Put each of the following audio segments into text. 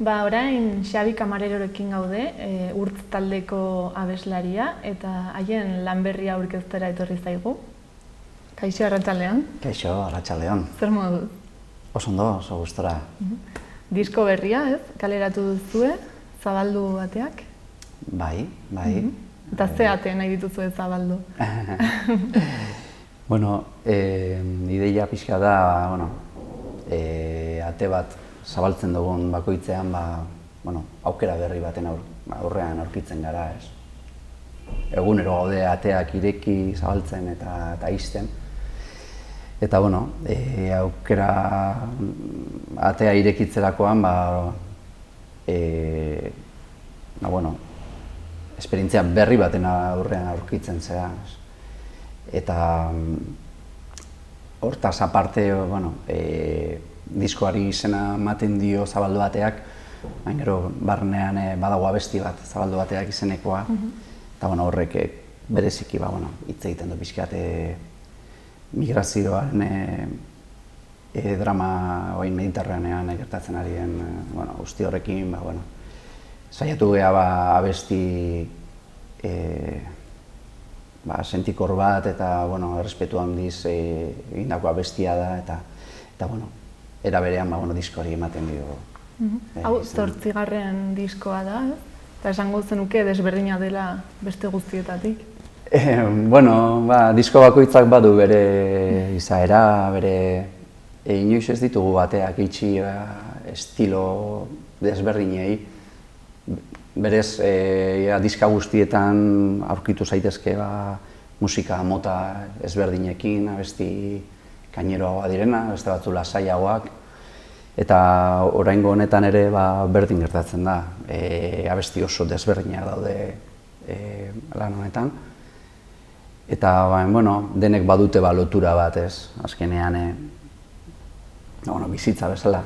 Orain Xabi Kamarerorekin gaude, Urtz taldeko abeslaria, eta haien lan berria aurkeztera etorri zaigu. Kaixo, arratsaldeon. Kaixo, arratsaldeon. Zer moduz? Oso ondo, oso gustora. Disko berria, ez? Kaleratu duzue, zabaldu bateak? Bai. Eta ze ate nahi dituzue zabaldu? Bueno, ideia pixka da, ate bat zabaltzen dugun bakoitzean, aukera berri baten aurrean aurkitzen gara, ez. Egunero gaude ateak ireki, zabaltzen eta ixten. Eta, aukera atea irekitzerakoan, esperientzia berri baten aurrean aurkitzen zera. Eta hortaz aparte, diskoari izena ematen dio zabaldu bateak, gero barnean badago abesti bat zabaldu bateak izenekoa. Eta horrek bereziki hitz egiten du pixkat migrazioaren drama orain Mediterranean gertatzen ari den guzti horrekin, saiatu geha abesti sentikor bat eta errespetu handiz egindako abestia da eta era berean diskoari ematen dio. Hau 8. diskoa da, eta esango zenuke desberdina dela beste guztietatik? Disko bakoitzak badu bere izaera, inoiz ez ditugu bateak itxi estilo desberdinei. Berez, diska guztietan aurkitu zaitezke musika mota ezberdinekin, abesti kaineroagoa direna, beste batzu lasaiagoak. Eta oraingo honetan ere berdin gertatzen da, abesti oso desberdinak daude lan honetan. Eta denek badute lotura bat, ez, azkenean bizitza bezala.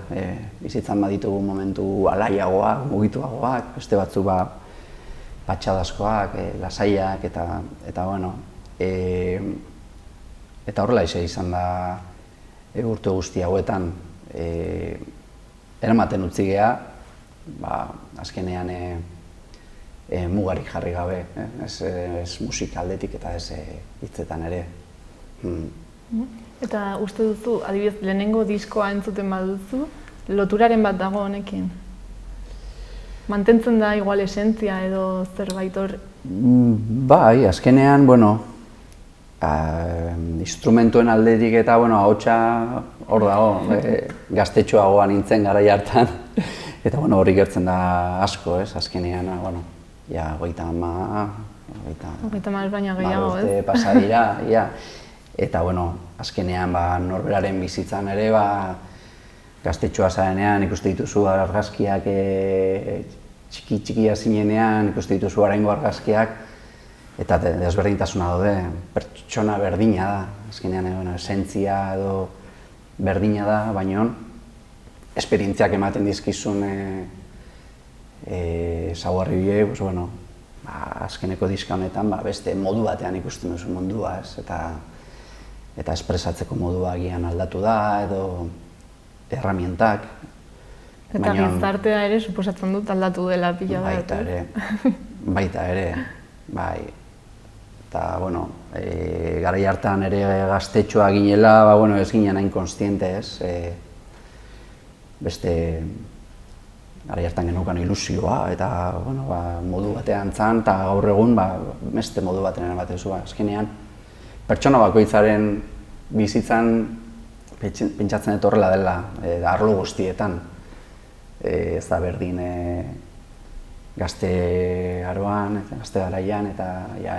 Bizitzan baditugu momentu alaiagoak, mugituagoak, beste batzu patxadazkoak, lasaiak eta horrela izan da urte guzti hauetan eramaten utzi geha, azkenean mugarik jarri gabe, ez musika aldetik eta ez hitzetan ere. Eta uste duzu, adibidez, lehenengo diskoa entzuten baduzu, loturaren bat dago honekin? Mantentzen da igual esentzia edo zerbait hor? Bai, azkenean, instrumentuen aldetik eta ahotsa hor dago, gaztetxoagoa nintzen garai hartan. Eta hori gertzen da asko, ez, azkenean, goita baina gehiago, ez? Pasa dira, eta azkenean norberaren bizitzan ere, gaztetxoa zarenean ikuste dituzu argazkiak txikia zinenean, ikuste dituzu oraingo argazkiak, eta desberdintasuna daude, pertsona berdina da, azkenean esentzia edo berdina da, baina esperientziak ematen dizkizun ezaugarri biek, azkeneko diska honetan beste modu batean ikusten duzu mundua, eta espresatzeko modua agian aldatu da, edo herramientak. Eta gizartea ere suposatzen dut aldatu dela pila bat. Baita ere, bai. Eta, garai hartan ere gaztetxoa ginela, ez ginen hain konstiente, ez. Beste, garai hartan geneukan ilusioa, eta, modu batean zan, eta gaur egun, beste modu batean ematen zu, azkenean. Pertsona bakoitzaren bizitzan pentsatzen dut horrela dela, arlo guztietan. Ez da berdin gazte aroan, gazte garaian eta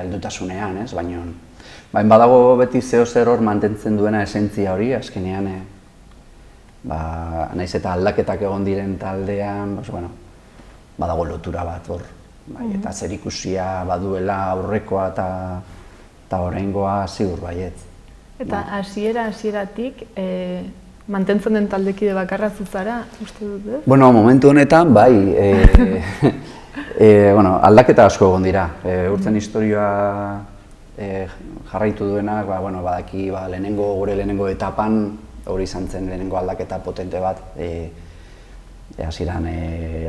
heldutasunean, ez? Baina badago beti zeo zer hor mantentzen duena esentzia hori, azkenean nahiz eta aldaketak egon diren taldean, badago lotura bat hor, eta zerikusia baduela aurrekoa eta oraingoa ziur baietz. Eta hasieratik mantentzen den taldekide bakarra zuzara, uste dut, ez? Momentu honetan, bai, aldaketa asko egon dira. Urtzen historioa jarraitu duenak, badaki gure lehenengo etapan hori izan zen lehenengo aldaketa potente bat. hasieran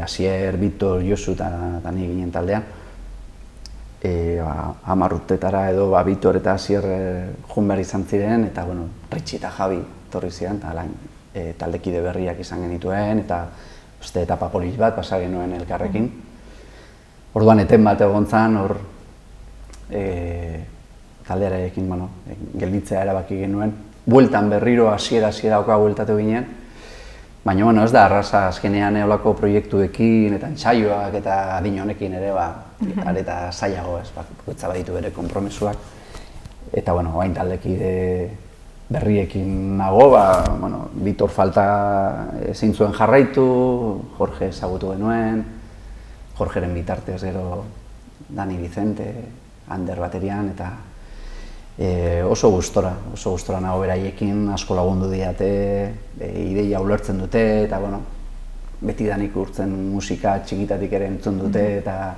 Asier, Bitor, Josu eta ni ginen taldean. 10 urtetara edo Bitor eta Asier joan behar izan ziren, eta Ritxi eta Javi etorri ziren, eta taldekide berriak izan genituen, eta beste etapa polit bat pasa genuen elkarrekin. Orduan eten bat egon zen, hor taldearekin gelditzea erabaki genuen. Bueltan berriro hasiera oka bueltatu ginen, baina ez da arraza azkenean eolako proiektuekin eta entsaioak eta adin honekin ere areta zailago, bakoitza baditu bere konpromesuak. Eta orain taldekide berriekin nago, Bitor falta ezin zuen jarraitu, Jorge ezagutu genuen, Jorgeren bitartez gero Dani Vicente, Ander baterian, eta oso gustora nago beraiekin, asko lagundu diate, ideia ulertzen dute, eta beti danik urtzen musika txikitatik ere entzun dute, eta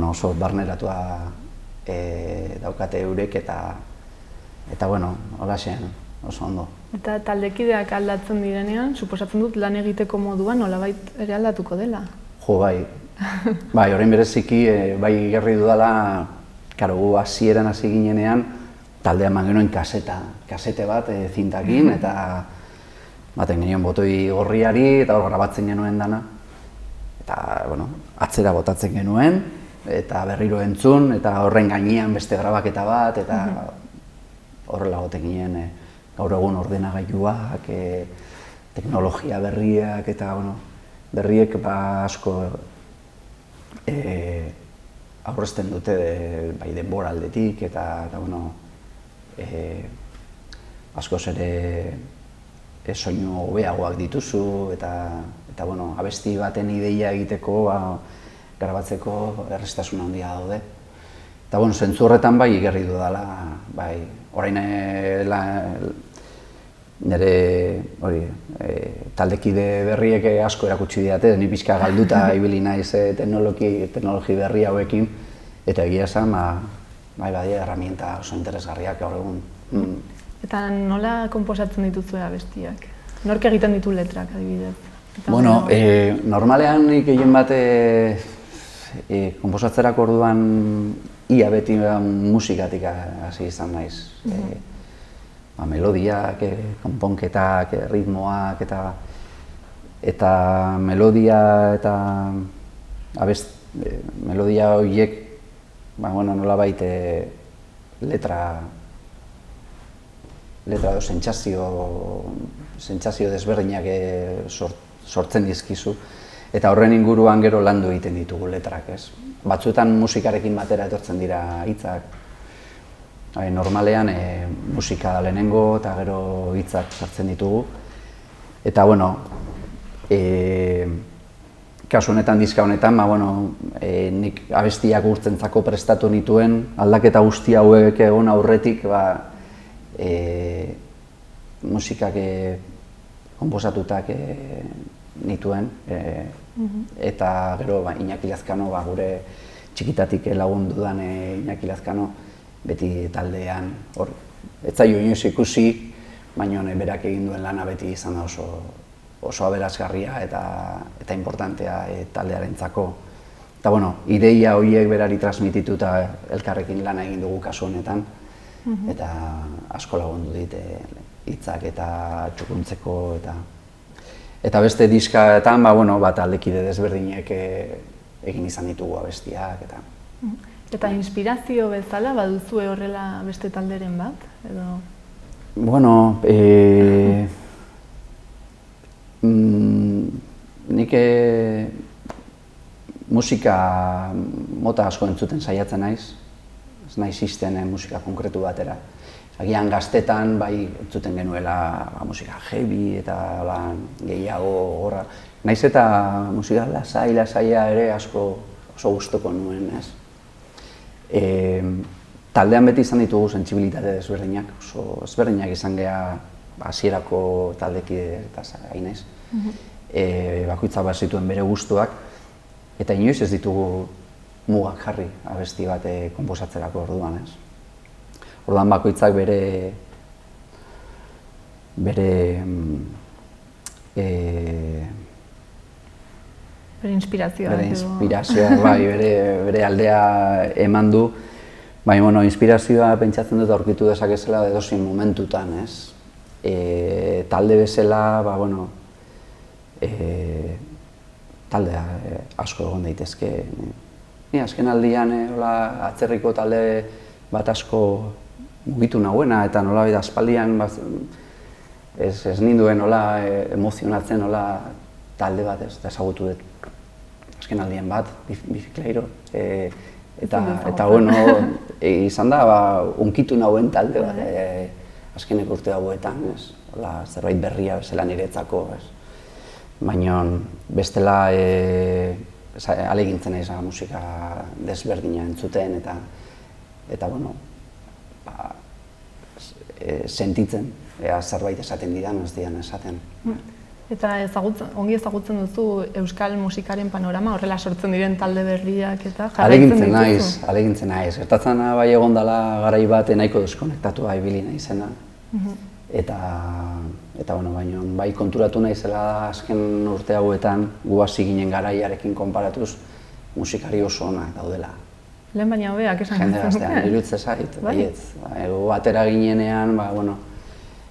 oso barneratua daukate eurek, eta holaxean, oso ondo. Eta taldekideak aldatzen direnean, suposatzen dut lan egiteko moduan nolabait ere aldatuko dela? Jo, bai. Bai, orain bereziki, bai gerri dudala, gu hasieran hasi ginenean, taldea eman genuen kasete bat zintakin, eta baten genuen botoi gorriari, eta hor grabatzen genuen dana. Eta, atzera botatzen genuen, eta berriro entzun, eta horren gainean beste grabaketa bat, eta horrela goten ginen gaur egun ordenagailuak, teknologia berriak, eta berriek asko aurrezten dute bai denbora aldetik, eta askoz ere soinu hobeagoak dituzu, eta abesti baten ideia egiteko, grabatzeko erraztasun handia daude. Eta zentzu horretan bai igerri dudala, orain nire taldekide berriek asko erakutsi diate, ni pixka galduta ibili naiz teknologi berri hauekin, eta egia esan, badia herramienta oso interesgarriak gaur egun. Eta nola konposatzen dituzue abestiak? Nork egiten ditu letrak, adibidez? Normalean nik egin bat konposatzerako orduan ia beti musikatik hasi izan naiz. Melodiak, konponketak, ritmoak, eta melodia eta melodia horiek nolabait letra edo sentsazio desberdinak sortzen dizkizu, eta horren inguruan gero landu egiten ditugu letrak, ez? Batzuetan musikarekin batera etortzen dira hitzak. Normalean musika da lehenengo eta gero hitzak sartzen ditugu. Eta kasu honetan, diska honetan, nik abestiak urtzentzako prestatu nituen, aldaketa guzti hauek egon aurretik musikak konposatutak nituen, eta gero Iñaki Lazkano, gure txikitatik lagundu dudan Iñaki Lazkano, beti taldean, ez zaio inoiz ikusi, baina berak egin duen lana beti izan da oso aberasgarria eta importantea taldearentzako. Eta ideia horiek berari transmititu eta elkarrekin lana egin dugu kasu honetan, eta asko lagundu dit hitzak eta txukuntzeko, eta beste diskaetan taldekide desberdinek egin izan ditugu abestiak. Eta inspirazio bezala baduzue horrela beste talderen bat, edo? Nik musika mota asko entzuten saiatzen naiz, ez naiz izten musika konkretu batera. Agian gaztetan entzuten genuela musika heavy eta gehiago gorra. Naiz eta musika lasaia ere asko oso gustoko nuen, ez? Taldean beti izan ditugu sentsibilitate desberdinak, oso ezberdinak izan geha hasierako taldekide eta hainez. Bakoitzak bat zituen bere gustuak, eta inoiz ez ditugu mugak jarri abesti bat konposatzerako orduan, ez? Orduan bakoitzak Bere inspirazioa. Bere inspirazioa, bai, bere aldea eman du. Bai, bueno, inspirazioa pentsatzen dut aurkitu dezakezela edozein momentutan, ez? Talde bezala, ba, bueno, taldea asko egon daitezke. Ni azken aldian atzerriko talde bat asko mugitu nahuena, eta nola aspaldian ez ninduen nola emozionatzen nola talde bat ezagutu dut. Azken aldian bat, Bicicleiro. Eta bueno, izan da, unkitu nahuen talde bat, azkeneko urte hauetan, zerbait berria bezala niretzako, baina bestela alegintzen naiz musika desberdina entzuten, eta bueno, sentitzen, zerbait esaten didan, ez didan esaten. Eta ongi ezagutzen duzu euskal musikaren panorama, horrela sortzen diren talde berriak eta jarraitzen dituzu? Alegintzen naiz. Gertatzen bai egon dela garai bat nahiko deskonektatua ibili naizena. Eta bueno, baina bai konturatu naizela azken urte hauetan gu hasi ginen garaiarekin konparatuz musikari oso onak daudela. Lehen baina hobeak esan jende gaztean, iruditze zait, baietz. Atera ginenean,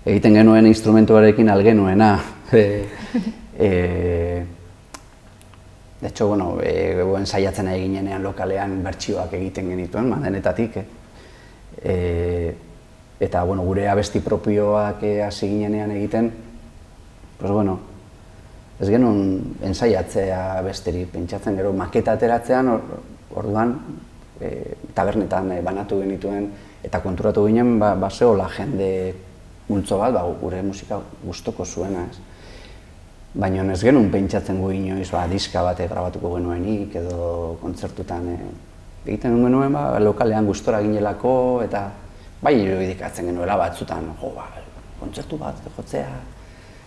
egiten genuen instrumentuarekin algenuena. De hecho, bueno, ensaiatzen ari ginenean lokalean bertsioak egiten genituen, denetatik. Eta, bueno, gure abesti propioak hasi ginenean egiten, pues, bueno, ez genuen ensaiatzea besteri, pentsatzen gero maketa ateratzean, orduan, tabernetan banatu genituen, eta konturatu ginen, zehola jende multzo bat, gure musika gustoko zuena, ez. Baina ez genuen pentsatzen gu inoiz, diska bat grabatuko genuenik, edo kontzertutan egiten genuen, lokalean gustora ginelako, eta bai irudikatzen genuela batzutan, kontzertu bat jotzea,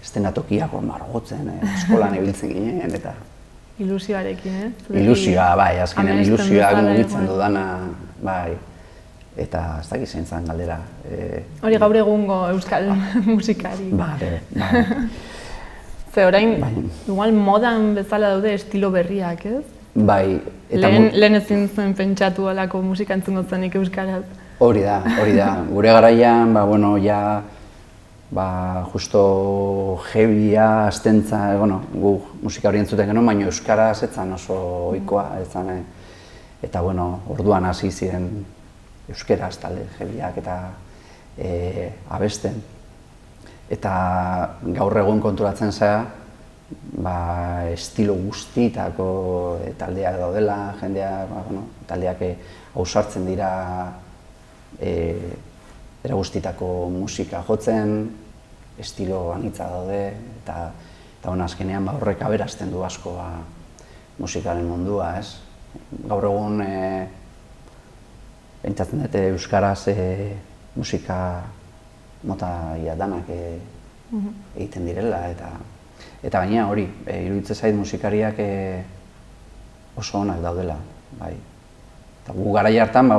estenatokiak margotzen, eskolan ibiltzen ginen, eta... Ilusioarekin, ez? Ilusioa, bai, azkenean ilusioa mugitzen dudana, bai. Eta ez dakit zein zen galdera. Hori gaur egungo euskal musikari. Bai. Ze orain, igual modan bezala daude estilo berriak, ez? Bai. Lehen ezin zuen pentsatu alako musika entzungo zenik euskaraz. Hori da. Gure garaian, justo heavya, astentza, gu musika hori entzuten genuen, baina euskaraz etzan oso ohikoa, eta orduan hasi ziren euskeraz talde heavyak eta abesten. Eta gaur egun konturatzen zara, estilo guztietako taldeak daudela, taldeak ausartzen dira era guztietako musika jotzen, estilo anitza daude, eta azkenean horrek aberazten du asko musikaren mundua, ez? Gaur egun pentsatzen dute euskaraz musika mota danak egiten direla, eta baina hori, iruditzen zait musikariak oso onak daudela, bai. Eta gu garai hartan,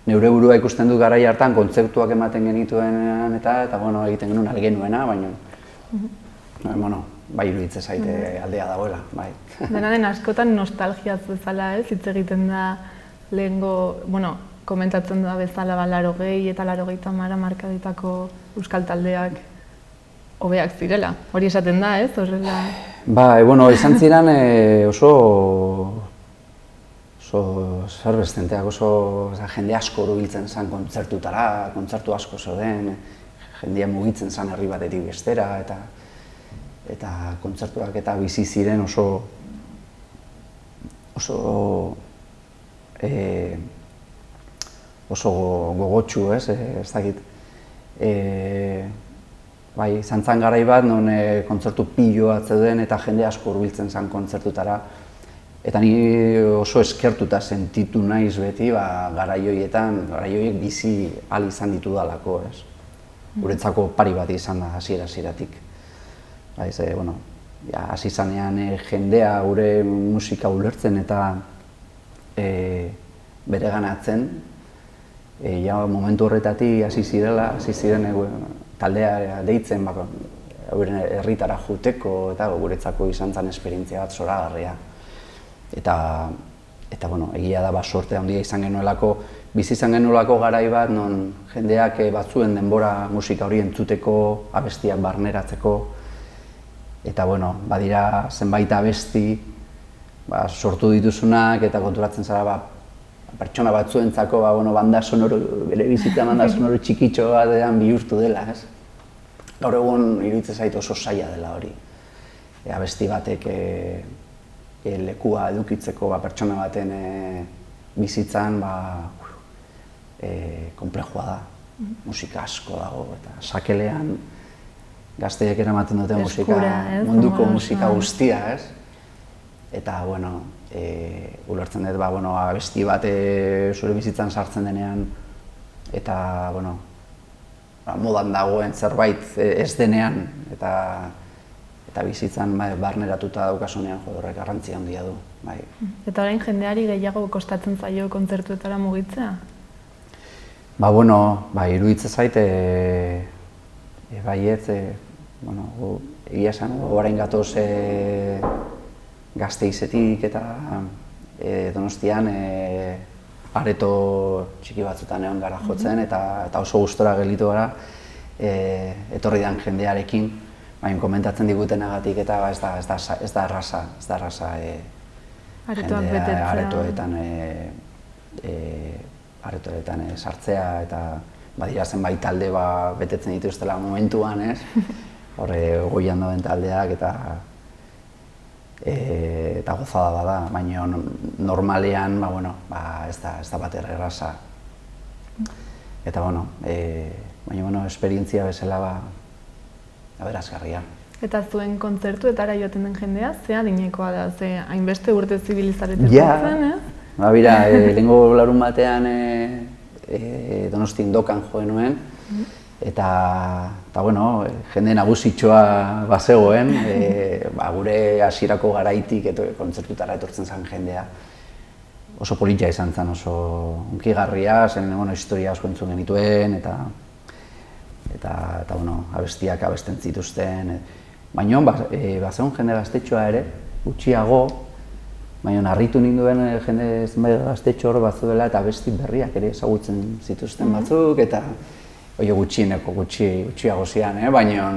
neure burua ikusten du garai hartan, kontzeptuak ematen genituenean eta egiten genuen algenuena, baina bai iruditzen zaite aldea dagoela, bai. Dena den askotan nostalgiaz bezala, ez? Hitz egiten da lehengo, komentatzen da bezala 80 eta 90 markadetako euskal taldeak hobeak zirela. Hori esaten da, ez? Horrela... Izan ziren oso zerbestenteak, oso jende asko hurbiltzen zen kontzertutara, kontzertu asko zeuden, jendea mugitzen zen herri batetik bestera, eta kontzertuak eta bizi ziren oso gogotsu, ez dakit. Izan zen garai bat, non kontzertu piloa zeuden eta jende asko hurbiltzen zen kontzertutara. Eta ni oso eskertuta sentitu naiz beti garaioiek bizi ahal izan ditudalako, ez. Guretzako pari bat izan da hasiera-hasieratik. Hasi zanean jendea gure musika ulertzen eta bereganatzen, momentu horretatik hasi ziren taldea deitzen, euren herritara juteko, eta guretzako izan zen esperientzia bat zoragarria. Eta bueno, egia da sorte handia izan genuelako, bizi izan genuelako garai bat, non jendeak batzuen denbora musika hori entzuteko, abestiak barneratzeko, eta bueno, badira zenbait abesti sortu dituzunak, eta konturatzen zara pertsona batzuentzako banda sonoro, bere bizitza banda sonoro txikitxo batean bihurtu dela, ez? Gaur egun iruditzen zait oso zaila dela hori. Abesti batek lekua edukitzeko pertsona baten bizitzan konplexua da. Musika asko dago eta sakelean gazteek eramaten dute musika, munduko musika guztia, ez? Eta, bueno, ulertzen dut, abesti bat zure bizitzan sartzen denean eta, bueno, modan dagoen zerbait ez denean eta bizitzan barneratuta daukasunean horrek garrantzia handia du. Eta orain jendeari gehiago kostatzen zaio kontzertuetara mugitzea? Iruditzen zait, baietz, egia esan, orain gatoz Gasteizetik eta Donostian areto txiki batzutan egon gara jotzen eta oso gustora gelditu gara etorri den jendearekin, komentatzen digutenagatik eta ez da erraza aretoetan sartzea eta badira zenbait talde betetzen dituztela momentuan, ez? Horre goian dauden taldeak eta gozada bada, baina normalean ez da bat erraza. Eta baina esperientzia bezala aberasgarria. Eta zuen kontzertuetara joaten den jendea, ze adinekoa da, ze hainbeste urte zibilizarete zen, ez? Lehengo larun batean Donostin dokan jo genuen, eta jende nagusitxoa bazegoen, gure hasierako garaitik kontzertutara etortzen zen jendea. Oso polita izan zen, oso hunkigarria, zen historia asko entzun genituen, eta abestiak abesten zituzten. Baina bazegoen jende gaztetxoa ere, gutxiago, baina harritu ninduen jende zenbait gaztetxo hor batzuela eta abesti berriak ere ezagutzen zituzten batzuk, eta gutxiago zian, baina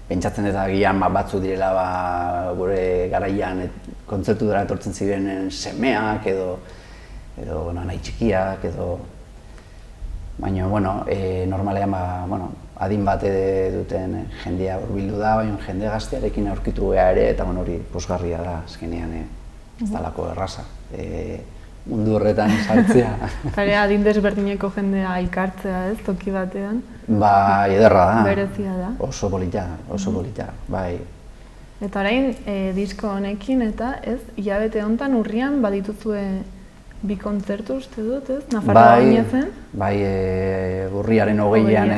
pentsatzen eta gian batzu direla gure garaian kontzertutara etortzen zirenen semeak edo nahi txikiak edo... Baina, normalean adin bat duten jendea hurbildu da, baina jende gaztearekin aurkitu geha ere, eta hori pozgarria da, azkenean ez dalako erraza. Mundu horretan sartzea. Eta adin desberdineko jendea elkartzea, ez, toki batean? Ederra da. Berezia da. Oso polita, bai. Eta orain, disko honekin eta ez, hilabete honetan urrian badituzue bi kontzertu uste dut, ez? Nafarroa Oinezen? Bai, urriaren 20an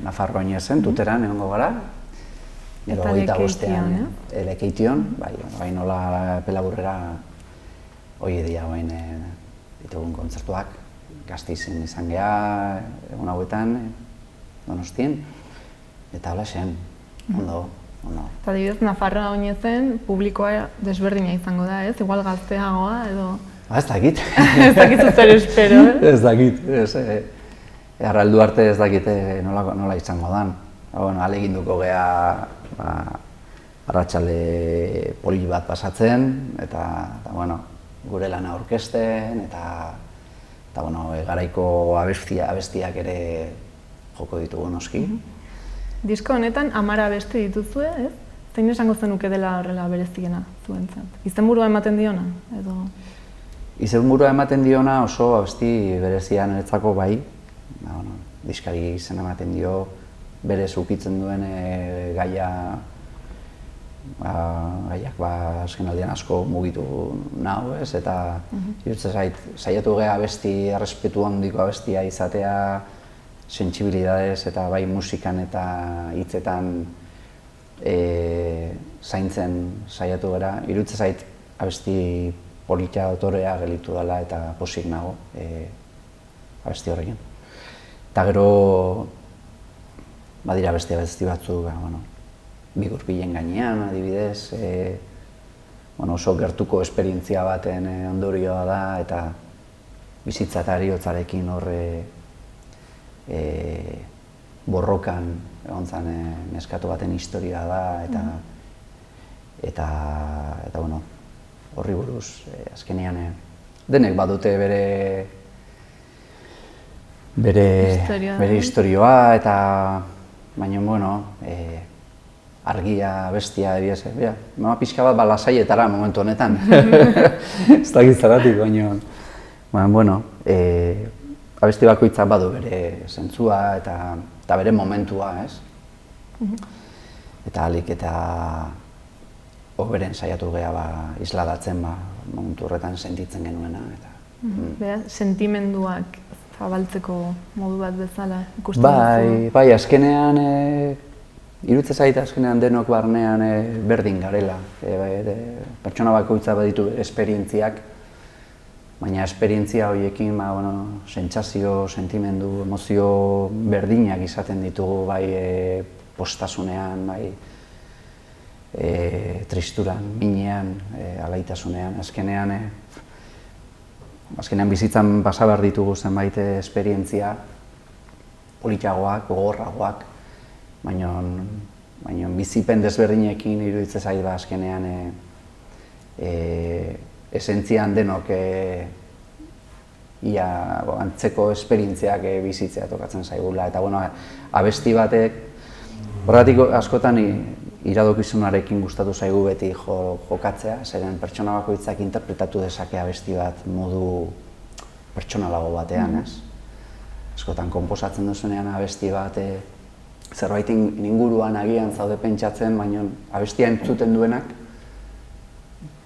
Nafarroa Oinezen, Tuteran egongo gara. Eta Lekeition, Lekeition, bai nola Pelaburrera hoi edia bain ditugun kontzertuak. Gasteizen izan geha, egun hauetan, Donostien, eta halaxen, ondo. Eta adibidez, Nafarroa Oinezen publikoa desberdina izango da, ez? Igual gazteagoa edo... Ez dakit. Ez dakit zer espero, eh? Ez dakit, Arraldu arte ez dakit nola izango dan. Ahaleginduko geha arratsalde poli bat pasatzen, eta gure lana aurkezten, eta garaiko abestiak ere joko ditugu noski. Disko honetan 10 abesti dituzue, ez? Zein esango zenuke dela horrela bereziena zuentzat? Izenburua ematen diona, edo? Izenburua ematen diona oso abesti berezia niretzako bai. Diskari izen ematen dio, berez ukitzen duen gaiak azken aldean asko mugitu nahu, ez? Eta iruditzen zait, saiatu geha abesti, errespetu handiko abestia izatea, sentsibilidadez eta bai musikan eta hitzetan zaintzen saiatu gara. Iruditzen zait, abesti polita autorea gelitu dela eta posik nago abesti horrekin. Eta gero badira beste batzuk, bi gurpilen gainean, adibidez, oso gertuko esperientzia baten ondorioa da, eta bizitza eta heriotzarekin borrokan egon zen neskatu baten historia da, eta horri buruz, azkenean denek badute bere historioa, eta baina, argia, bestia, pixka bat lasaietara momentu honetan. Ez dakit zaratik, baina, abesti bakoitzak badu bere zentzua eta bere momentua, ez? Eta alik eta hoberen saiatu geha isladatzen momentu horretan sentitzen genuena. Sentimenduak zabaltzeko modu bat bezala ikusten duzu? Bai, azkenean, iruditzen zait azkenean denok barnean berdin garela. Pertsona bakoitza baditu esperientziak, baina esperientzia horiekin sentsazio, sentimendu, emozio berdinak izaten ditugu, bai postasunean, bai tristuran, minean, alaitasunean. Azkenean bizitzan pasa behar ditugu zenbait esperientzia politagoak, gogorragoak, baina bizipen desberdinekin iruditzen zait azkenean esentzian denok antzeko esperientziak bizitzea tokatzen zaigula. Eta abesti batek, horregatik askotan iradokizunarekin gustatu zaigu beti jokatzea, zeren pertsona bakoitzak interpretatu dezake abesti bat modu pertsonalago batean, ez? Askotan konposatzen duzunean abesti bat zerbaitin inguruan agian zaude pentsatzen, baina abestia entzuten duenak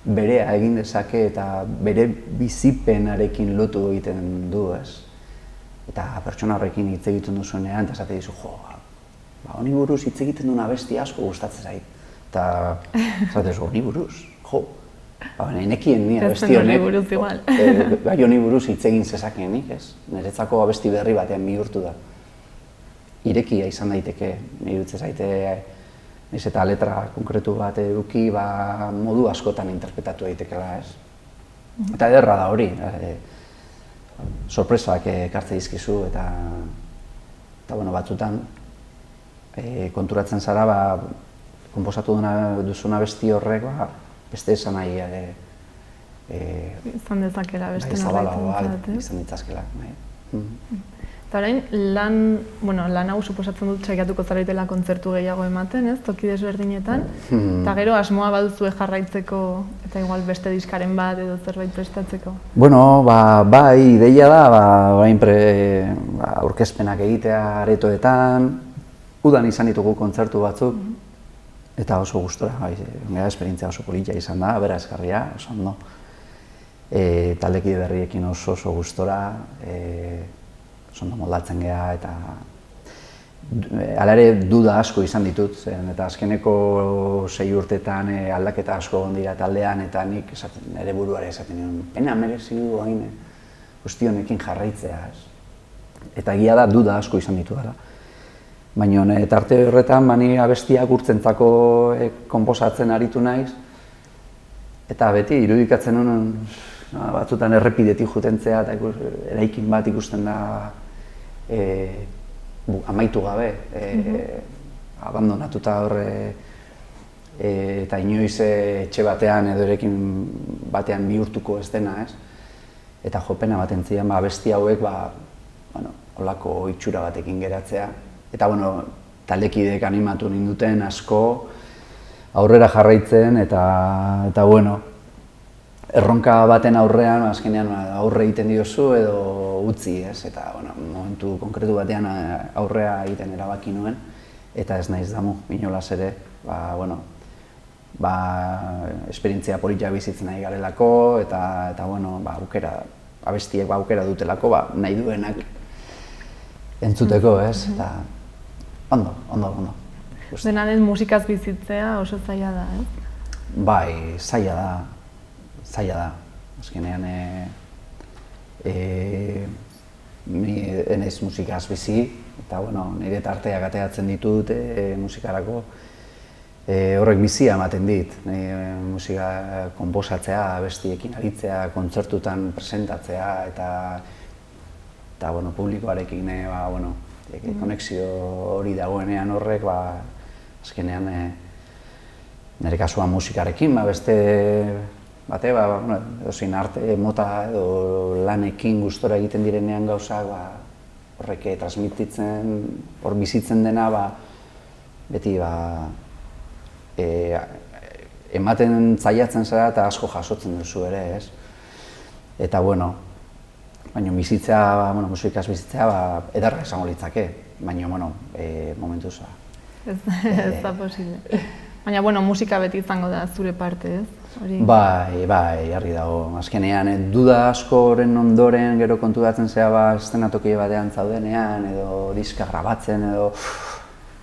berea egin dezake eta bere bizipenarekin lotu egiten du, ez? Eta pertsona horrekin hitz egiten duzunean, eta esate dizu, honi buruz hitz egiten duen abesti asko gustatzen zait. Eta esate dizu, honi buruz, nekien ni abesti honek, honi buruz hitz egin zezakeenik, ez? Niretzako abesti berri batean bihurtu da. Irekia izan daiteke, iruditzen zaite, ez eta letra konkretu bat eduki, modu askotan interpretatu daitekela, ez? Eta ederra da hori, sorpresak ekartze dizkizu, eta batzutan konturatzen zara, konposatu duzuna abesti horrek, beste esan nahi izan dezakela beste norbait izan ditzazkela. Eta orain, lan hau suposatzen dut saiatuko zaretela kontzertu gehiago ematen, ez, toki desberdinetan, eta gero asmoa baduzue jarraitzeko eta igual beste diskaren bat edo zerbait prestatzeko? Bai, ideia da, aurkezpenak egitea aretoetan, udan izan ditugu kontzertu batzuk, eta oso gustora, esperientzia oso polita izan da, aberasgarria, oso ondo. Taldekide berriekin oso gustora, oso ondo moldatzen geha, eta hala ere duda asko izan ditut, eta azkeneko 6 urteetan aldaketa asko egon dira taldean, eta nik nire buruare esaten nion, pena merezi du hain guzti honekin jarraitzea. Eta egia da duda asko izan ditu dela. Baina tarte horretan ni abestiak urtzentzako konposatzen aritu naiz, eta beti irudikatzen nuen batzutan errepidetik jutentzea, eta eraikin bat ikusten da amaitu gabe, abandonatuta horre, eta inoiz etxe batean edo erekin batean bihurtuko ez dena, ez? Eta jopena bat entzian, abesti hauek, holako itxura batekin geratzea. Eta, taldekideek animatu ninduten asko aurrera jarraitzen, eta, erronka baten aurrean, azkenean aurre egiten diozu edo utzi, ez? Eta, momentu konkretu batean aurrea egiten erabaki nuen, eta ez naiz damu, inolaz ere, esperientzia polita bizitzen nahi garelako, eta, abestiek aukera dutelako, nahi duenak entzuteko, ez? Eta, ondo. Dena den musikaz bizitzea oso zaila da, ez? Bai, zaila da. Azkenean, ni enaiz musikaz bizi, eta bueno, nire tarteak ateatzen ditut musikarako. Horrek bizia ematen dit, musika konposatzea, abestiekin aritzea, kontzertutan presentatzea eta bueno, publikoarekin konexio hori dagoenean horrek, azkenean nire kasuan musikarekin, beste bate, edozein arte mota edo lanekin gustora egiten direnean gauzak, horrek transmititzen, hor bizitzen dena, beti ematen zaiatzen zara eta asko jasotzen duzu ere, ez? Eta bueno, baina bizitzea, musikaz bizitzea, edarra esango litzake, baina momentuz. Ez da posible. Baina, musika beti izango da zure parte, ez? Bai, harri dago. Azkenean, duda askoren ondoren gero konturatzen zera eszenatoki batean zaudenean, edo diska grabatzen, edo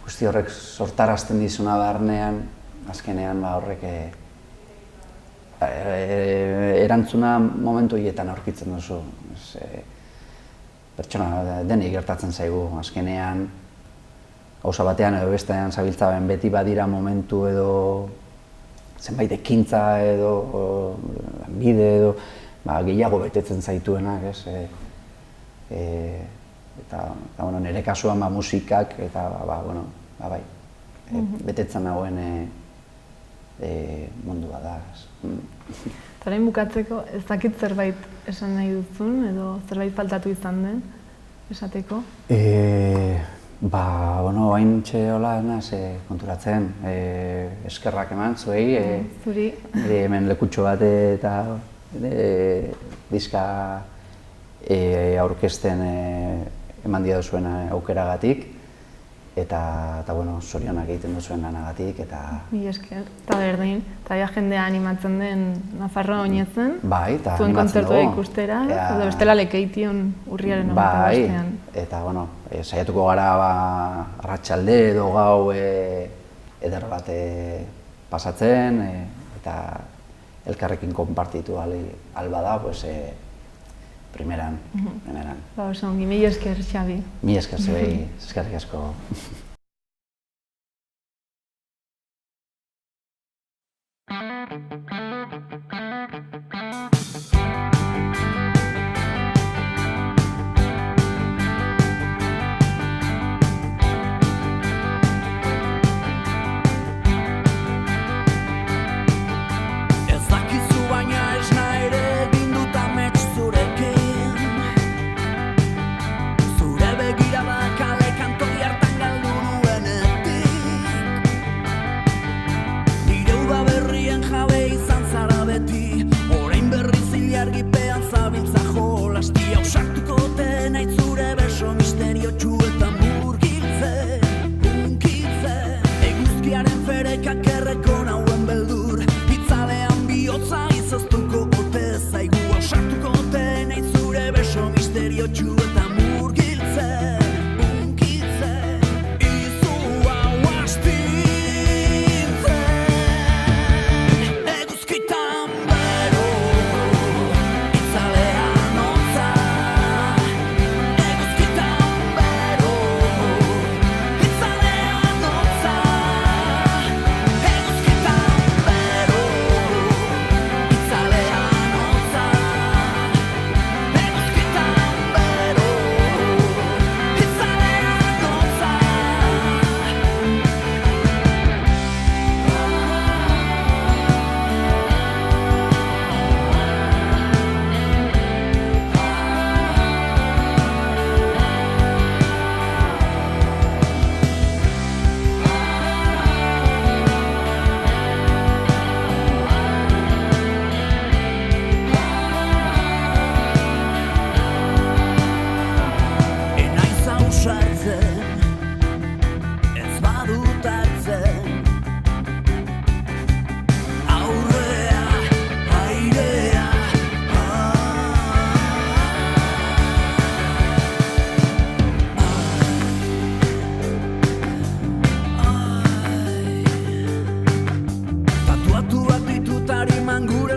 guzti horrek sortarazten dizuna barnean, azkenean horrek erantzuna momentu horietan aurkitzen duzu. Pertsona denik gertatzen zaigu, azkenean gauza batean edo bestean zabiltzaben beti badira momentu edo zenbait ekintza edo bide edo gehiago betetzen zaituenak, ez? Eta nire kasuan musikak eta bai, betetzen nagoen mundua da. Eta orain bukatzeko, ez dakit zerbait esan nahi duzun edo zerbait faltatu izan den esateko? Haintxe hola naz konturatzen, eskerrak eman zuei. Zuri. Hemen lekutxo bat eta diska aurkezten eman dia duzuen aukeragatik. Eta zorionak egiten duzuen lanagatik. Mila esker, eta berdin. Eta jendea animatzen den Nafarroa oinetzen. Bai, eta zuen animatzen dugu. kontzertua ikustera, edo bestela Lekeition urriaren 25ean. Bai, eta saiatuko gara arratsalde edo gau eder bat pasatzen, eta elkarrekin konpartitu alba da, primeran. Oso ongi, mila esker, Xabi. Mila esker zuei, eskerrik asko.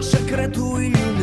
Sekretu ilun